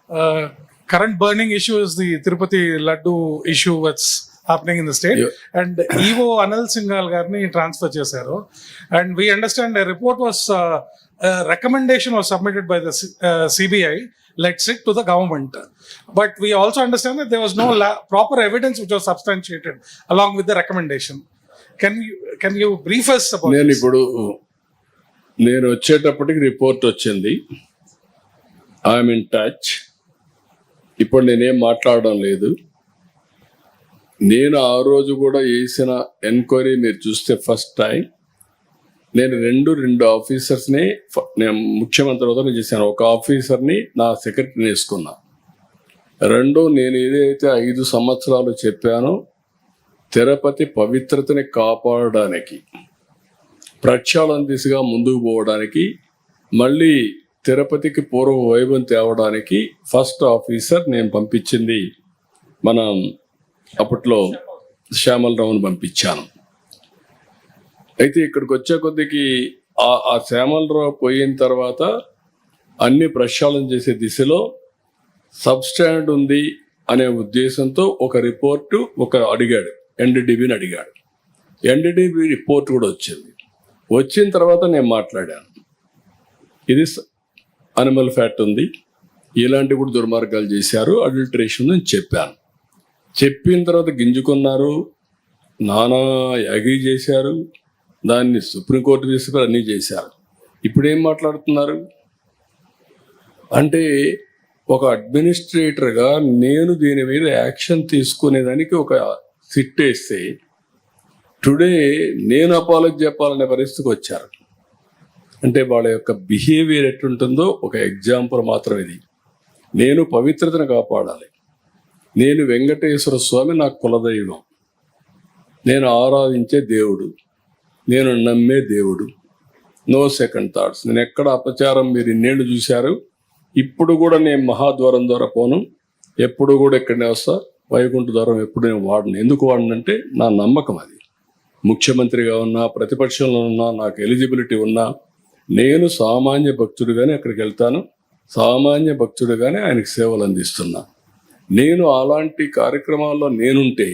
current burning issue is the Tirupati Laddu issue that's happening in the state. Yeah. And EO Anil Singhal garni transfer chesaru. And we understand a report was, a recommendation was submitted by the CBI, let's say, to the government. But we also understand that there was no proper evidence which was substantiated along with the recommendation. Can you brief us about this? నేను వచ్చేటప్పటికి report వచ్చింది. I'm in touch. ఇప్పుడు నేనేం మాట్లాడడం లేదు. నేను ఆ రోజు కూడా చేసిన ఎంక్వైరీ మీరు చూస్తే ఫస్ట్ టైం నేను రెండు ఆఫీసర్స్ని నేను ముఖ్యమంత్రి హోదాలో చేశాను. ఒక ఆఫీసర్ని నా సెక్రటరీని వేసుకున్నా. నేను ఏదైతే 5 సంవత్సరాలు చెప్పానో తిరుపతి పవిత్రతని కాపాడడానికి, ప్రక్షాళన దిశగా ముందుకు పోవడానికి, మళ్ళీ తిరుపతికి పూర్వ వైభవం తేవడానికి ఫస్ట్ ఆఫీసర్ నేను పంపించింది మనం అప్పట్లో శ్యామలరావుని పంపించాను. అయితే ఇక్కడికి వచ్చే కొద్దికి ఆ శ్యామలరావు పోయిన తర్వాత అన్ని ప్రక్షాళన చేసే దిశలో సబ్స్టాండ్ ఉంది అనే ఉద్దేశంతో ఒక రిపోర్టు అడిగాడు, ఎన్డీడీబీని అడిగాడు. ఎన్డీడీబీ రిపోర్ట్ కూడా వచ్చిన తర్వాత నేను మాట్లాడాను. ఇది అనిమల్ ఫ్యాట్ ఉంది, ఇలాంటి కూడా దుర్మార్గాలు చేశారు, అడల్టరేషన్ అని చెప్పాను. చెప్పిన తర్వాత గింజుకున్నారు, నానా యాగి చేశారు, దాన్ని సుప్రీంకోర్టు తీసుకుని అన్నీ చేశారు. ఇప్పుడు ఏం మాట్లాడుతున్నారు అంటే, ఒక అడ్మినిస్ట్రేటర్గా నేను దీని మీద యాక్షన్ తీసుకునేదానికి ఒక సిట్ వేస్తే టుడే నేను అపాలజీ చెప్పాలనే పరిస్థితికి వచ్చారు. అంటే వాళ్ళ యొక్క బిహేవియర్ ఎట్లుంటుందో ఒక ఎగ్జాంపుల్ మాత్రం ఇది. నేను పవిత్రతను కాపాడాలి. నేను వెంకటేశ్వర స్వామి నాకు కులదైవం, నేను ఆరాధించే దేవుడు, నేను నమ్మే దేవుడు. No second thoughts. నేను ఎక్కడ అపచారం మీరు ఇన్నేళ్ళు చూశారు. ఇప్పుడు కూడా నేను మహాద్వారం ద్వారా పోను, ఎప్పుడు కూడా ఇక్కడనే వస్తా. వైకుంఠ ద్వారం ఎప్పుడు నేను వాడను. ఎందుకు వాడనంటే నా నమ్మకం అది. ముఖ్యమంత్రిగా ఉన్నా, ప్రతిపక్షంలో ఉన్నా, నాకు ఎలిజిబిలిటీ ఉన్నా, నేను సామాన్య భక్తుడిగానే అక్కడికి వెళ్తాను, సామాన్య భక్తుడిగానే ఆయనకు సేవలు అందిస్తున్నా. నేను అలాంటి కార్యక్రమాల్లో నేనుంటే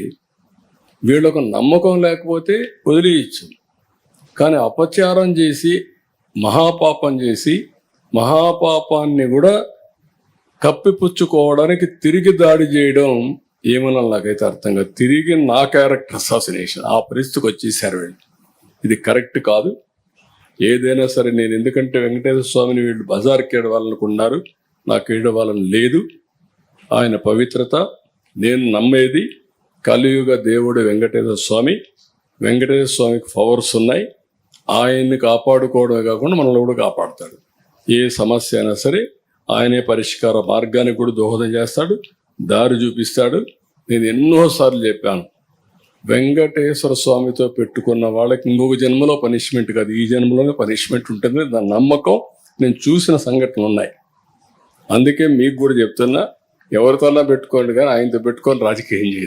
వీళ్ళకు నమ్మకం లేకపోతే వదిలేయచ్చు. కానీ అపచారం చేసి మహాపాపం చేసి మహాపాపాన్ని కూడా కప్పిపుచ్చుకోవడానికి తిరిగి దాడి చేయడం ఏమన్నా నాకైతే అర్థంగా, తిరిగి నా క్యారెక్టర్ అసాసినేషన్ ఆ పరిస్థితికి వచ్చేసారు వీళ్ళు. ఇది కరెక్ట్ కాదు. ఏదైనా సరే నేను, ఎందుకంటే వెంకటేశ్వర స్వామిని వీళ్ళు బజార్కి ఏడవాలనుకున్నారు, నాకు ఏడవాలని లేదు. ఆయన పవిత్రత నేను నమ్మేది. కలియుగ దేవుడు వెంకటేశ్వర స్వామి. వెంకటేశ్వర స్వామికి పవర్స్ ఉన్నాయి. ఆయన్ని కాపాడుకోవడమే కాకుండా మనల్ని కూడా కాపాడుతాడు. ఏ సమస్య అయినా సరే ఆయనే పరిష్కార మార్గానికి కూడా దోహదం చేస్తాడు, దారి చూపిస్తాడు. నేను ఎన్నోసార్లు చెప్పాను, వెంకటేశ్వర స్వామితో పెట్టుకున్న వాళ్ళకి ఇంకొక జన్మలో పనిష్మెంట్ కాదు, ఈ జన్మలోనే పనిష్మెంట్ ఉంటుంది. దాని నమ్మకం నేను చూసిన సంఘటనలు ఉన్నాయి. అందుకే మీకు కూడా చెప్తున్నా, ఎవరితోనా పెట్టుకోండి కానీ ఆయనతో పెట్టుకొని రాజకీయం చేయదు.